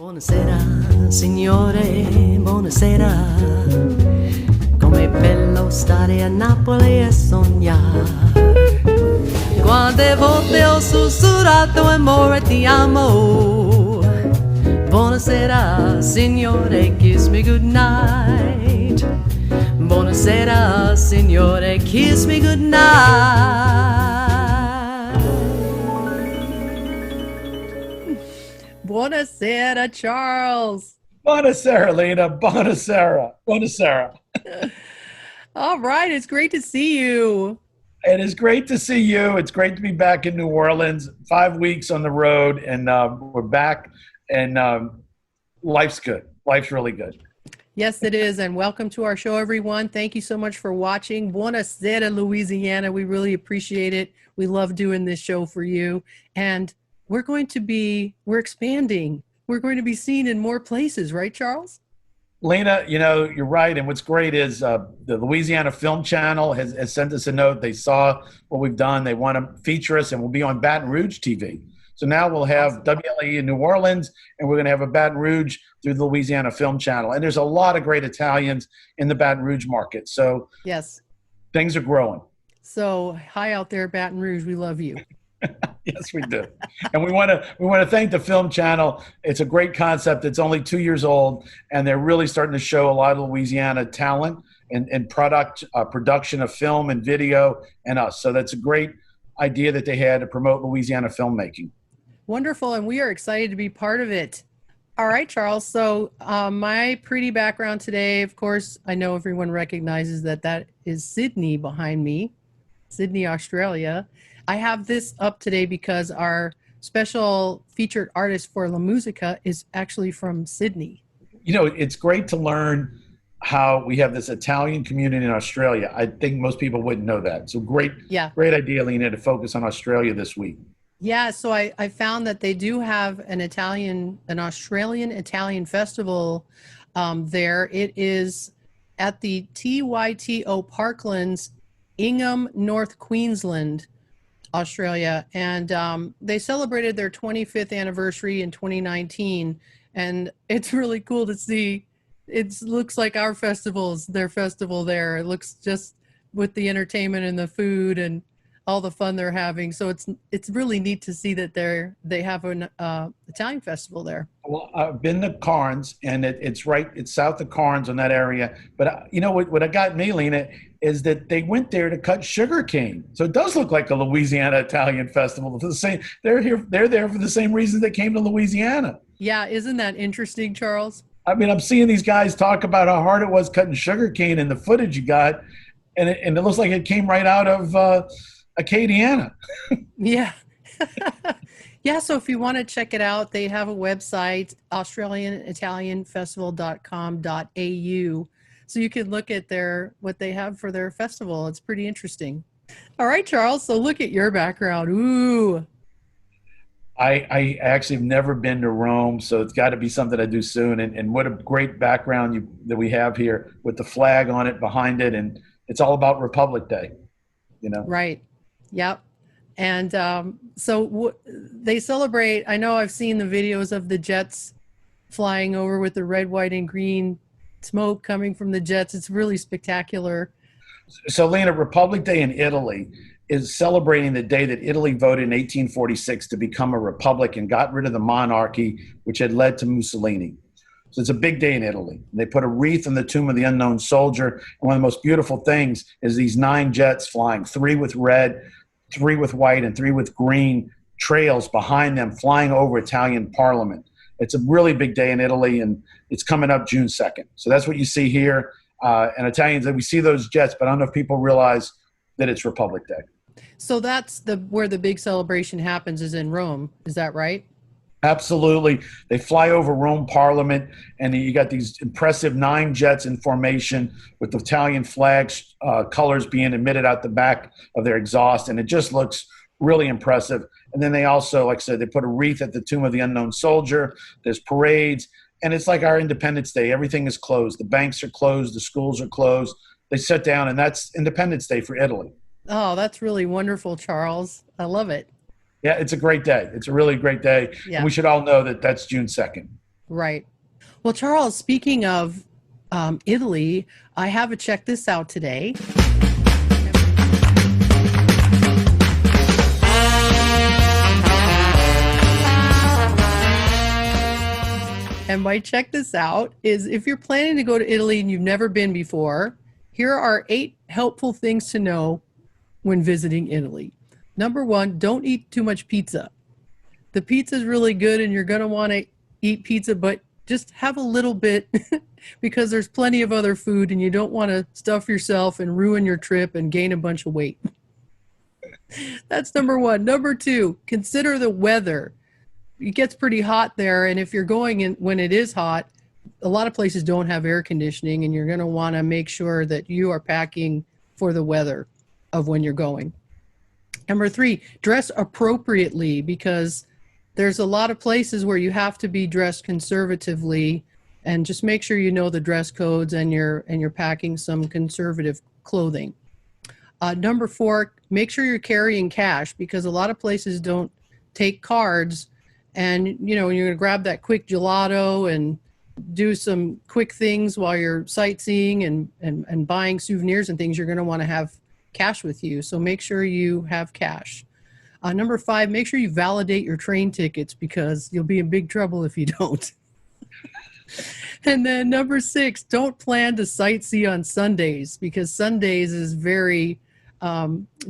Buonasera, signore, buonasera. Com'è bello stare a Napoli e sognare. Quante volte ho sussurrato amore ti amo. Buonasera, signore, kiss me goodnight. Buonasera, signore, kiss me goodnight. Buona Sera, Charles. Buona Sera, Lena. Buona Sera. Buona Sera. All right, it's great to see you. It is great to see you. It's great to be back in New Orleans. 5 weeks on the road, and we're back, and life's good. Life's really good. Yes, it is, and welcome to our show, everyone. Thank you so much for watching. Buona Sera, Louisiana. We really appreciate it. We love doing this show for you, and we're expanding. We're going to be seen in more places, right, Charles? Lena, you're right. And what's great is the Louisiana Film Channel has sent us a note. They saw what we've done. They want to feature us, and we'll be on Baton Rouge TV. So now we'll have WLE in New Orleans, and we're going to have a Baton Rouge through the Louisiana Film Channel. And there's a lot of great Italians in the Baton Rouge market. So yes, things are growing. So hi out there, Baton Rouge. We love you. Yes, we do. And we want to thank the Film Channel. It's a great concept. It's only 2 years old, and they're really starting to show a lot of Louisiana talent and production of film and video and us. So that's a great idea that they had to promote Louisiana filmmaking. Wonderful, and we are excited to be part of it. All right, Charles. So my pretty background today, of course, I know everyone recognizes that is Sydney behind me, Sydney, Australia. I have this up today because our special featured artist for Musica is actually from Sydney. It's great to learn how we have this Italian community in Australia. I think most people wouldn't know that. So great idea, Lena, to focus on Australia this week. Yeah, so I found that they do have an Australian Italian festival there. It is at the TYTO Parklands, Ingham, North Queensland, Australia, and they celebrated their 25th anniversary in 2019, and it's really cool to see. It looks like our festivals, their festival there. It looks just with the entertainment and the food and all the fun they're having. So it's really neat to see that they have an Italian festival there. Well, I've been to Cairns, and it's south of Cairns in that area. But what got me, Lena, is that they went there to cut sugar cane. So it does look like a Louisiana Italian festival. They're there for the same reason they came to Louisiana. Yeah, isn't that interesting, Charles? I mean, I'm seeing these guys talk about how hard it was cutting sugar cane in the footage you got, and it looks like it came right out of Acadiana. Yeah. Yeah, so if you want to check it out, they have a website, australianitalianfestival.com.au. So you can look at what they have for their festival. It's pretty interesting. All right, Charles, so look at your background. Ooh. I actually have never been to Rome, so it's got to be something I do soon. And what a great background that we have here with the flag on it, behind it, and it's all about Republic Day, Right. Yep. And so they celebrate. I know I've seen the videos of the jets flying over with the red, white, and green smoke coming from the jets. It's really spectacular. So, Lena, Republic Day in Italy is celebrating the day that Italy voted in 1846 to become a republic and got rid of the monarchy, which had led to Mussolini. So it's a big day in Italy. They put a wreath on the tomb of the unknown soldier. And one of the most beautiful things is these 9 jets flying, 3 with red, 3 with white, and 3 with green trails behind them, flying over Italian Parliament. It's a really big day in Italy, and it's coming up June 2nd. So that's what you see here. And Italians, we see those jets, but I don't know if people realize that it's Republic Day. So that's where the big celebration happens, is in Rome. Is that right? Absolutely. They fly over Rome Parliament, and you got these impressive 9 jets in formation with the Italian flags, colors being emitted out the back of their exhaust, and it just looks really impressive. And then they also, like I said, they put a wreath at the tomb of the unknown soldier. There's parades, and it's like our Independence Day. Everything is closed. The banks are closed. The schools are closed. They sit down, and that's Independence Day for Italy. Oh, that's really wonderful, Charles. I love it. Yeah, it's a great day. It's a really great day. Yeah. And we should all know that that's June 2nd. Right. Well, Charles, speaking of Italy, I have a check this out today. And my check this out is if you're planning to go to Italy and you've never been before, here are 8 helpful things to know when visiting Italy. Number 1, don't eat too much pizza. The pizza is really good and you're going to want to eat pizza, but just have a little bit because there's plenty of other food and you don't want to stuff yourself and ruin your trip and gain a bunch of weight. That's number 1. Number 2, consider the weather. It gets pretty hot there, and if you're going in when it is hot, a lot of places don't have air conditioning, and you're going to want to make sure that you are packing for the weather of when you're going. Number 3, dress appropriately, because there's a lot of places where you have to be dressed conservatively, and just make sure you know the dress codes and you're packing some conservative clothing. Number 4, make sure you're carrying cash, because a lot of places don't take cards. And, you know, you're going to grab that quick gelato and do some quick things while you're sightseeing and buying souvenirs and things. You're going to want to have cash with you. So make sure you have cash. Number 5, make sure you validate your train tickets, because you'll be in big trouble if you don't. And then number 6, don't plan to sightsee on Sundays, because Sundays is very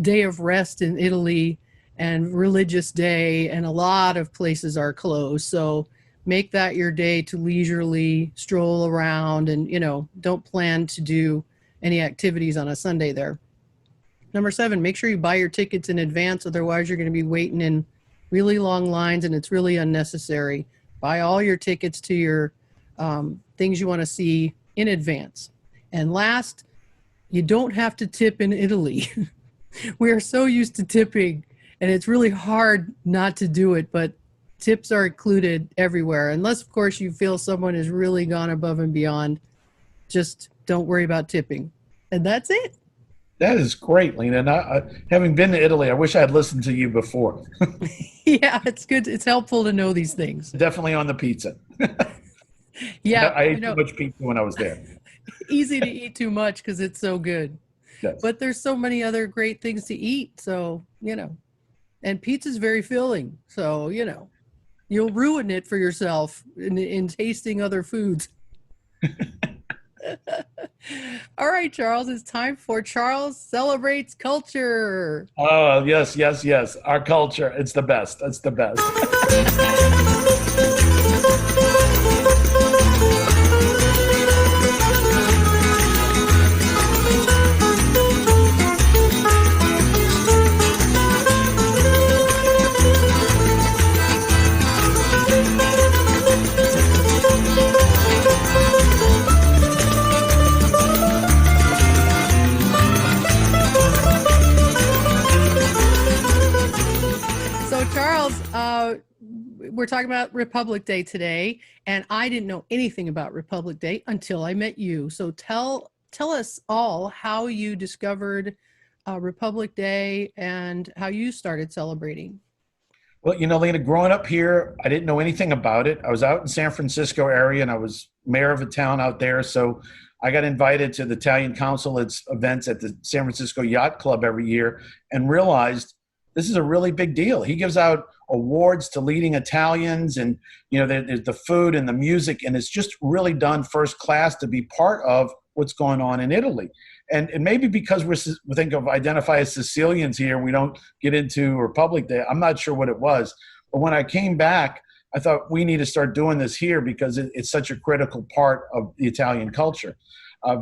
day of rest in Italy and religious day, and a lot of places are closed. So make that your day to leisurely stroll around, and, you know, don't plan to do any activities on a Sunday there. Number 7, make sure you buy your tickets in advance. Otherwise, you're going to be waiting in really long lines, and it's really unnecessary. Buy all your tickets to your things you want to see in advance. And last, you don't have to tip in Italy. We are so used to tipping, and it's really hard not to do it, but tips are included everywhere. Unless, of course, you feel someone has really gone above and beyond. Just don't worry about tipping. And that's it. That is great, Lena. And having been to Italy, I wish I had listened to you before. Yeah, it's good. It's helpful to know these things. Definitely on the pizza. Yeah. I ate too much pizza when I was there. Easy to eat too much because it's so good. Yes. But there's so many other great things to eat. So, you know. And pizza's very filling, so, you know, you'll ruin it for yourself in tasting other foods. All right, Charles, it's time for Charles Celebrates Culture. Oh, yes, yes, yes. Our culture, it's the best. It's the best. We're talking about Republic Day today, and I didn't know anything about Republic Day until I met you. So tell us all how you discovered Republic Day and how you started celebrating. Well, you know, Lena, growing up here, I didn't know anything about it. I was out in San Francisco area, and I was mayor of a town out there. So I got invited to the Italian consulate's events at the San Francisco Yacht Club every year and realized this is a really big deal. He gives out awards to leading Italians, and, you know, there's the food and the music, and it's just really done first class to be part of what's going on in Italy. And maybe because we think of identify as Sicilians here, we don't get into Republic Day. I'm not sure what it was. But when I came back, I thought we need to start doing this here because it's such a critical part of the Italian culture.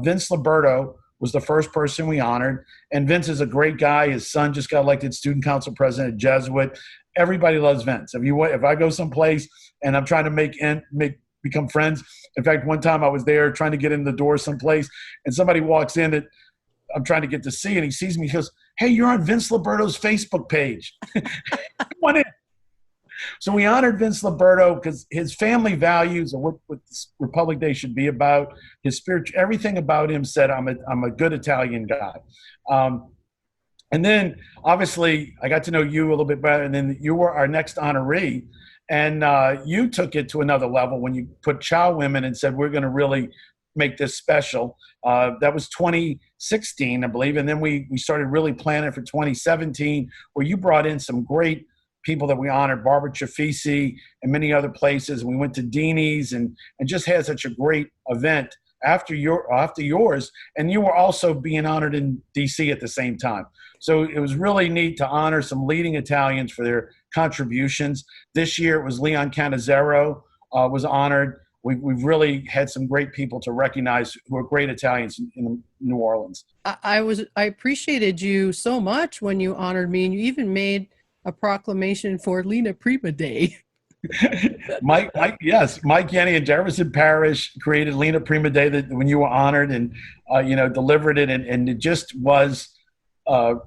Vince Liberto was the first person we honored. And Vince is a great guy. His son just got elected student council president at Jesuit. Everybody loves Vince. If I go someplace and I'm trying to become friends. In fact, one time I was there trying to get in the door someplace, and somebody walks in that I'm trying to get to see, and he sees me. He goes, "Hey, you're on Vince Liberto's Facebook page." Come on in. So we honored Vince Liberto because his family values and what this Republic Day should be about, his spirit, everything about him said, I'm a good Italian guy. And then obviously I got to know you a little bit better, and then you were our next honoree. And you took it to another level when you put Chow Women and said, we're going to really make this special. That was 2016, I believe. And then we started really planning for 2017, where you brought in some great people that we honored, Barbara Chafisi and many other places. We went to Deanie's and just had such a great event after yours. And you were also being honored in DC at the same time. So it was really neat to honor some leading Italians for their contributions. This year it was Leon Cannizzaro was honored. We've really had some great people to recognize who are great Italians in New Orleans. I appreciated you so much when you honored me, and you even made a proclamation for Lena Prima Day. Mike, Yenny and Jefferson Parish created Lena Prima Day when you were honored, and delivered it, and it just was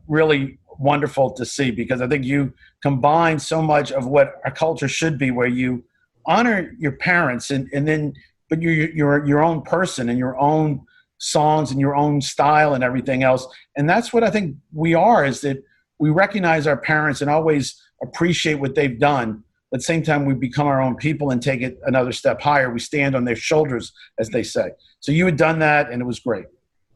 really wonderful to see, because I think you combine so much of what our culture should be, where you honor your parents and then but you're your own person and your own songs and your own style and everything else. And that's what I think we are, is that we recognize our parents and always appreciate what they've done. At the same time, we become our own people and take it another step higher. We stand on their shoulders, as they say. So you had done that, and it was great.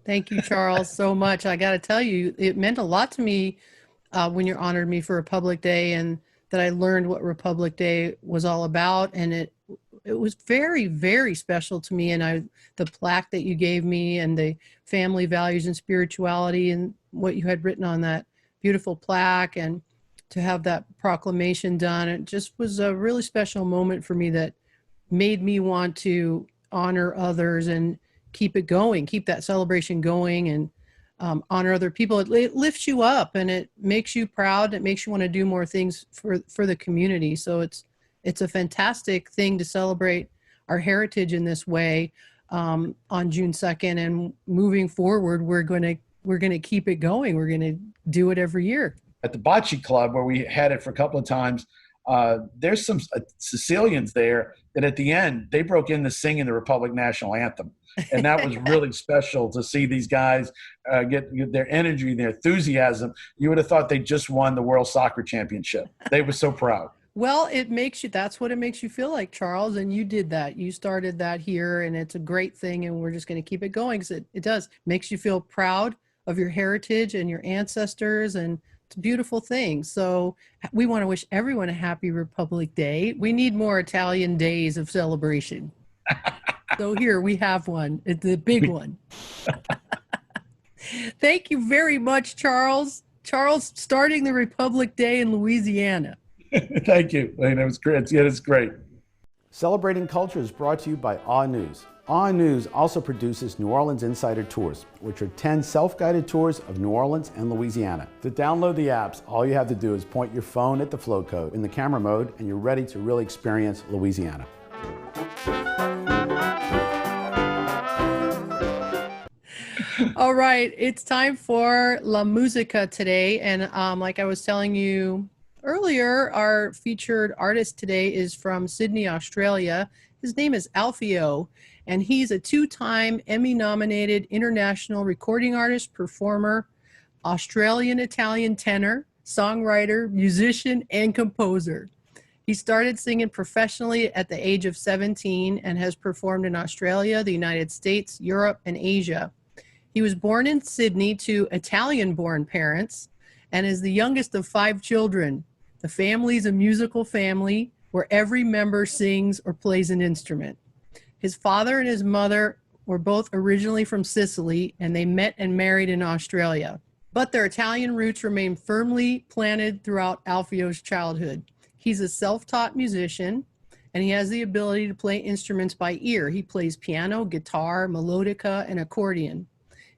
Thank you, Charles, so much. I got to tell you, it meant a lot to me when you honored me for Republic Day, and that I learned what Republic Day was all about. And it was very, very special to me. And the plaque that you gave me, and the family values and spirituality, and what you had written on that beautiful plaque, and to have that proclamation done, it just was a really special moment for me that made me want to honor others and keep it going, keep that celebration going, and honor other people. It lifts you up, and it makes you proud. It makes you want to do more things for the community. So it's a fantastic thing to celebrate our heritage in this way on June 2nd, and moving forward, we're going to keep it going. We're going to do it every year. At the Bocce Club, where we had it for a couple of times, there's some Sicilians there that at the end, they broke into singing the Republic National Anthem. And that was really special to see these guys get their energy, their enthusiasm. You would have thought they just won the World Soccer Championship. They were so proud. Well, that's what it makes you feel like, Charles. And you did that. You started that here, and it's a great thing. And we're just going to keep it going, because it does. Makes you feel proud of your heritage and your ancestors, and it's a beautiful thing. So we want to wish everyone a happy Republic Day. We need more Italian days of celebration. So here we have one. It's the big one. Thank you very much, Charles. Charles, starting the Republic Day in Louisiana. Thank you, Lena. It was great. It's great. Celebrating Culture is brought to you by Awe News. Awe News also produces New Orleans Insider Tours, which are 10 self-guided tours of New Orleans and Louisiana. To download the apps, all you have to do is point your phone at the flow code in the camera mode, and you're ready to really experience Louisiana. All right, it's time for La Musica today. And like I was telling you earlier, our featured artist today is from Sydney, Australia. His name is Alfio, and he's a two-time Emmy-nominated international recording artist, performer, Australian-Italian tenor, songwriter, musician, and composer. He started singing professionally at the age of 17 and has performed in Australia, the United States, Europe, and Asia. He was born in Sydney to Italian-born parents and is the youngest of 5 children. The family's a musical family where every member sings or plays an instrument. His father and his mother were both originally from Sicily, and they met and married in Australia. But their Italian roots remain firmly planted throughout Alfio's childhood. He's a self-taught musician, and he has the ability to play instruments by ear. He plays piano, guitar, melodica, and accordion.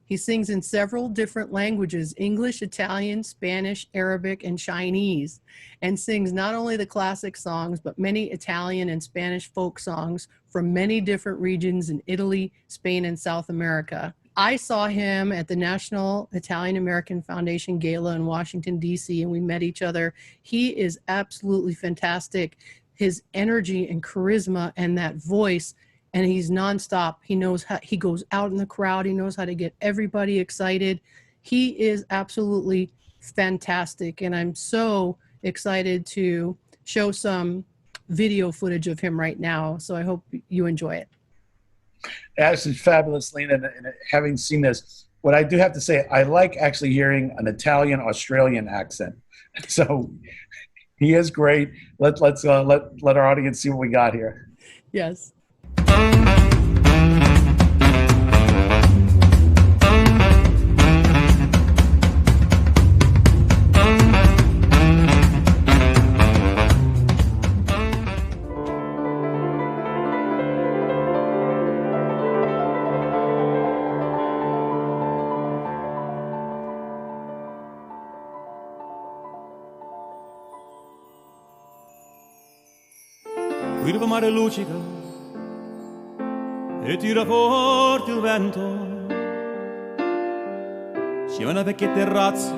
He sings in several different languages: English, Italian, Spanish, Arabic, and Chinese, and sings not only the classic songs, but many Italian and Spanish folk songs from many different regions in Italy, Spain, and South America. I saw him at the National Italian American Foundation Gala in Washington, D.C., and we met each other. He is absolutely fantastic. His energy and charisma and that voice, and he's nonstop. He knows how, he goes out in the crowd. He knows how to get everybody excited. He is absolutely fantastic. And I'm so excited to show some video footage of him right now. So I hope you enjoy it. Absolutely fabulous, Lena. And having seen this, what I do have to say, I like actually hearing an Italian Australian accent. So he is great. Let our audience see what we got here. Yes. Qui il mare luccica e tira forte il vento. C'è una vecchia terrazza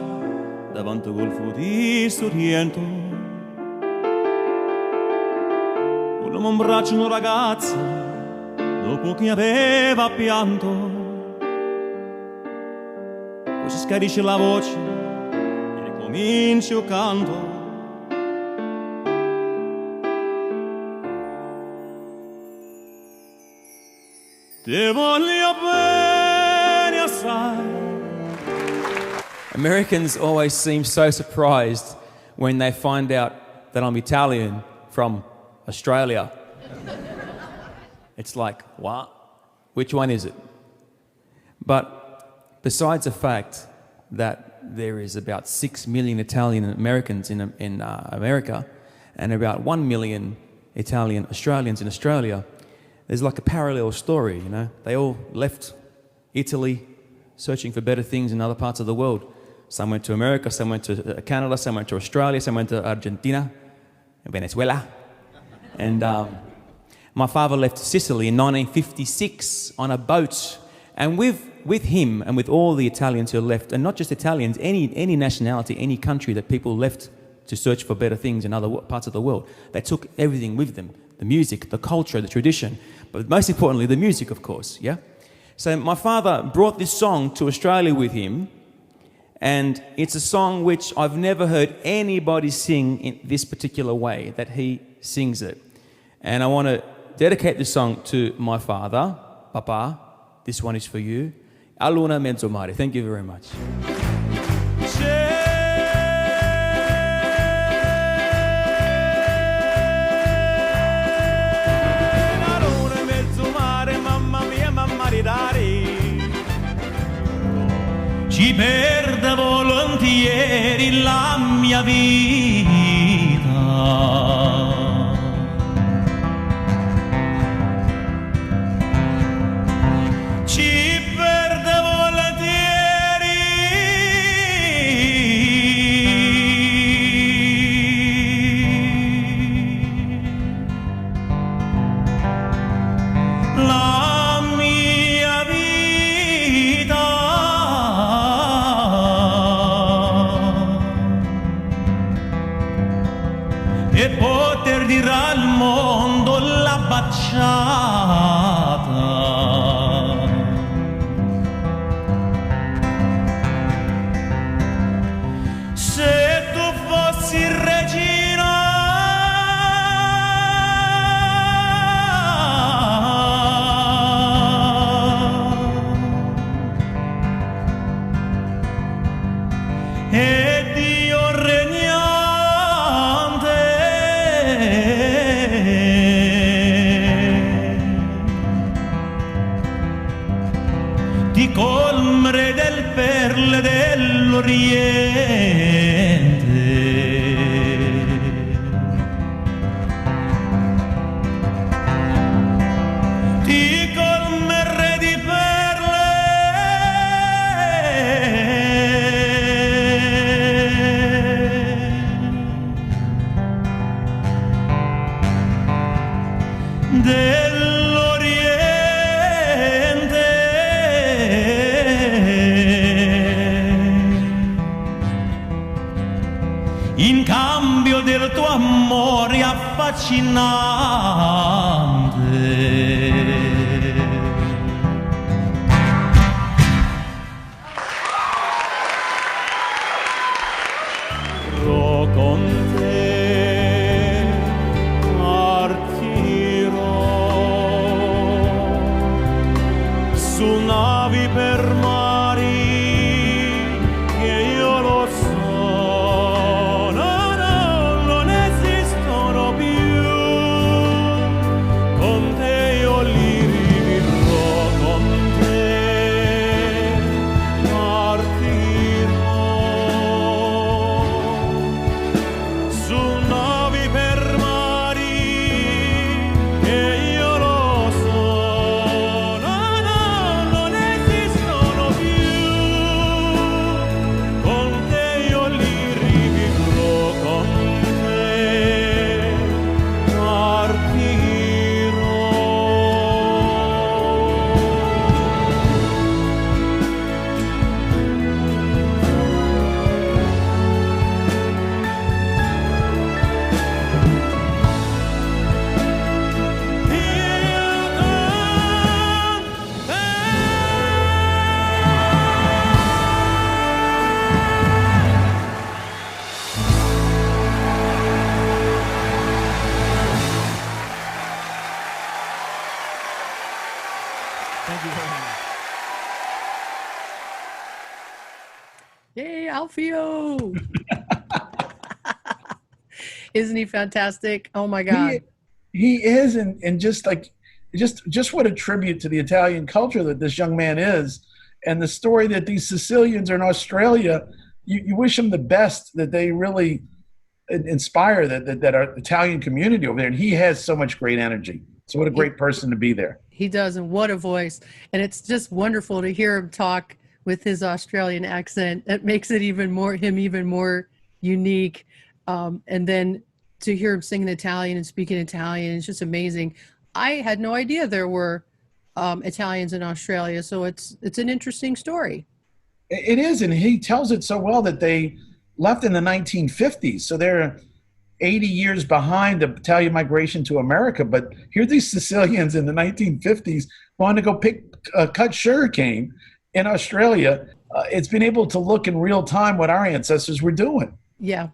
davanti al golfo di Sorrento. Un uomo abbraccia una ragazza dopo che aveva pianto. Poi si schiarisce la voce e ricomincia il canto. Americans always seem so surprised when they find out that I'm Italian from Australia. It's like, what? Which one is it? But besides the fact that there is about 6 million Italian Americans in America and about 1 million Italian Australians in Australia, there's like a parallel story, you know. They all left Italy searching for better things in other parts of the world. Some went to America, some went to Canada, some went to Australia, some went to Argentina, and Venezuela. And my father left Sicily in 1956 on a boat. And with him and with all the Italians who left, and not just Italians, any nationality, any country that people left to search for better things in other parts of the world, they took everything with them. The music, the culture, the tradition, but most importantly, the music, of course, yeah? So my father brought this song to Australia with him, and it's a song which I've never heard anybody sing in this particular way, that he sings it. And I want to dedicate this song to my father, Papa. This one is for you. A luna mezzo mare. Thank you very much. Ci perde volentieri la mia vita. Ci perde volentieri la mia vita. E poter dire al mondo la baciata. Se tu fossi regina ed io regnante, ti colmerei del perle dell'Oriente. Ti colmerei di perle dell'Oriente. In cambio del tuo amore affascinante. Con te a navi per mari che io lo so, no, no, non esistono più. Con te io li rivivrò, con te partirò. Su navi per mari che io lo so, no, no, non esistono più. Con te io li rivivrò, con te partirò. Yay, Alfio! Isn't he fantastic? Oh my God. He is, and just like just what a tribute to the Italian culture that this young man is, and the story that these Sicilians are in Australia. You wish them the best, that they really inspire that our Italian community over there, and he has so much great energy. So what a great person to be there. He does, and what a voice. And it's just wonderful to hear him talk with his Australian accent. It makes it even more unique. And then to hear him sing in Italian and speak in Italian, it's just amazing. I had no idea there were Italians in Australia, so it's an interesting story. It is, and he tells it so well that they left in the 1950s. So they're 80 years behind the Italian migration to America. But here these Sicilians in the 1950s wanted to go cut sugarcane in Australia. It's been able to look in real time what our ancestors were doing. Yeah.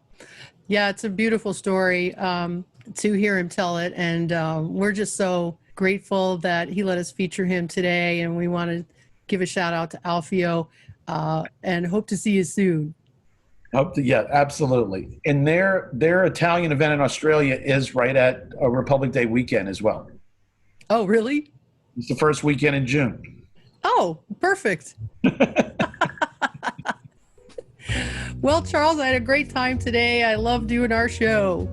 Yeah, it's a beautiful story to hear him tell it. And we're just so grateful that he let us feature him today. And we want to give a shout out to Alfio and hope to see you soon. Yeah, absolutely. And their Italian event in Australia is right at Republic Day weekend as well. Oh, really? It's the first weekend in June. Oh, perfect. Well, Charles, I had a great time today. I love doing our show.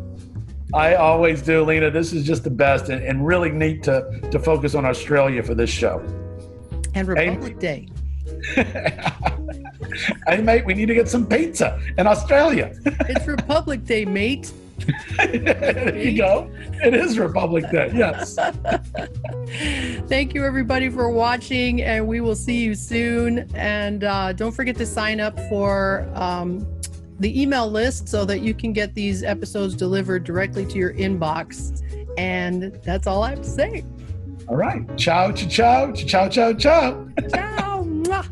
I always do, Lena. This is just the best, and really neat to focus on Australia for this show. And Republic Day. Hey, mate, we need to get some pizza in Australia. It's Republic Day, mate. There you go. It is Republic Day, yes. Thank you, everybody, for watching, and we will see you soon. And don't forget to sign up for the email list so that you can get these episodes delivered directly to your inbox. And that's all I have to say. All right. Ciao, ciao, ciao, ciao, ciao. Ciao. Mwah.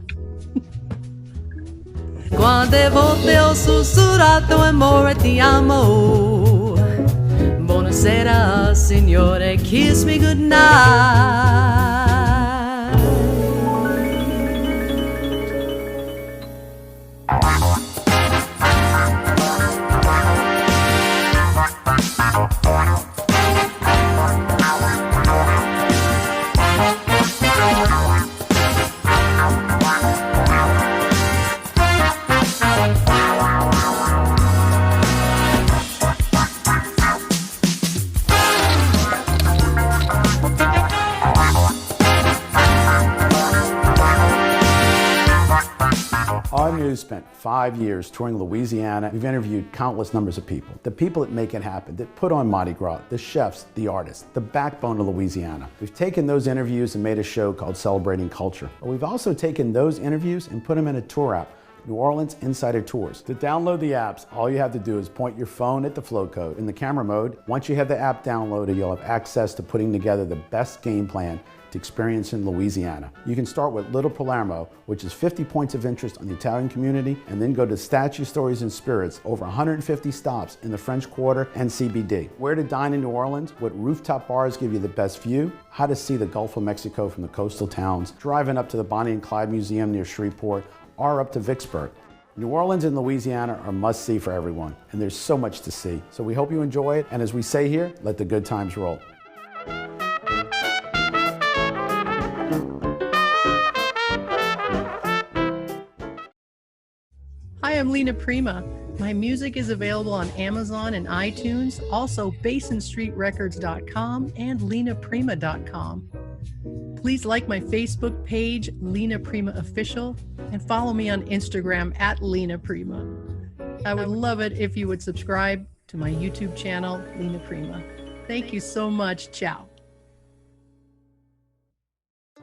Quante volte ho sussurrato amore ti amo. Buona sera, signore, kiss me goodnight. Our news spent 5 years touring Louisiana. We've interviewed countless numbers of people. The people that make it happen, that put on Mardi Gras, the chefs, the artists, the backbone of Louisiana. We've taken those interviews and made a show called Celebrating Culture. But we've also taken those interviews and put them in a tour app, New Orleans Insider Tours. To download the apps, all you have to do is point your phone at the flow code in the camera mode. Once you have the app downloaded, you'll have access to putting together the best game plan to experience in Louisiana. You can start with Little Palermo, which is 50 points of interest on the Italian community, and then go to Statue Stories and Spirits, over 150 stops in the French Quarter and CBD. Where to dine in New Orleans, what rooftop bars give you the best view, how to see the Gulf of Mexico from the coastal towns, driving up to the Bonnie and Clyde Museum near Shreveport, or up to Vicksburg. New Orleans and Louisiana are must-see for everyone, and there's so much to see. So we hope you enjoy it, and as we say here, let the good times roll. Hi, I'm Lena Prima. My music is available on Amazon and iTunes, also BasonStreetRecords.com and LenaPrima.com. Please like my Facebook page, Lena Prima Official, and follow me on Instagram at Lena Prima. I would love it if you would subscribe to my YouTube channel, Lena Prima. Thank you so much. Ciao.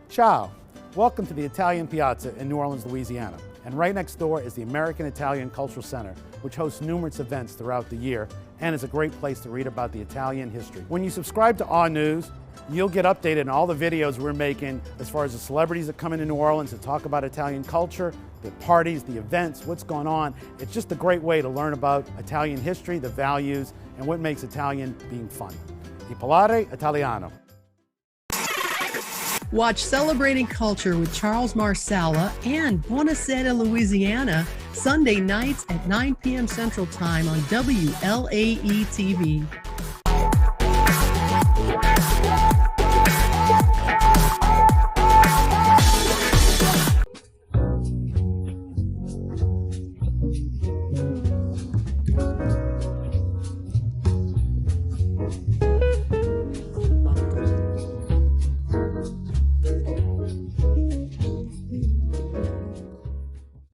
Ciao. Welcome to the Italian Piazza in New Orleans, Louisiana. And right next door is the American Italian Cultural Center, which hosts numerous events throughout the year and is a great place to read about the Italian history. When you subscribe to our news, you'll get updated on all the videos we're making as far as the celebrities that come into New Orleans to talk about Italian culture, the parties, the events, what's going on. It's just a great way to learn about Italian history, the values, and what makes Italian being fun. E parlare italiano. Watch Celebrating Culture with Charles Marsala and Buona Sera, Louisiana, Sunday nights at 9 p.m. Central Time on WLAE TV.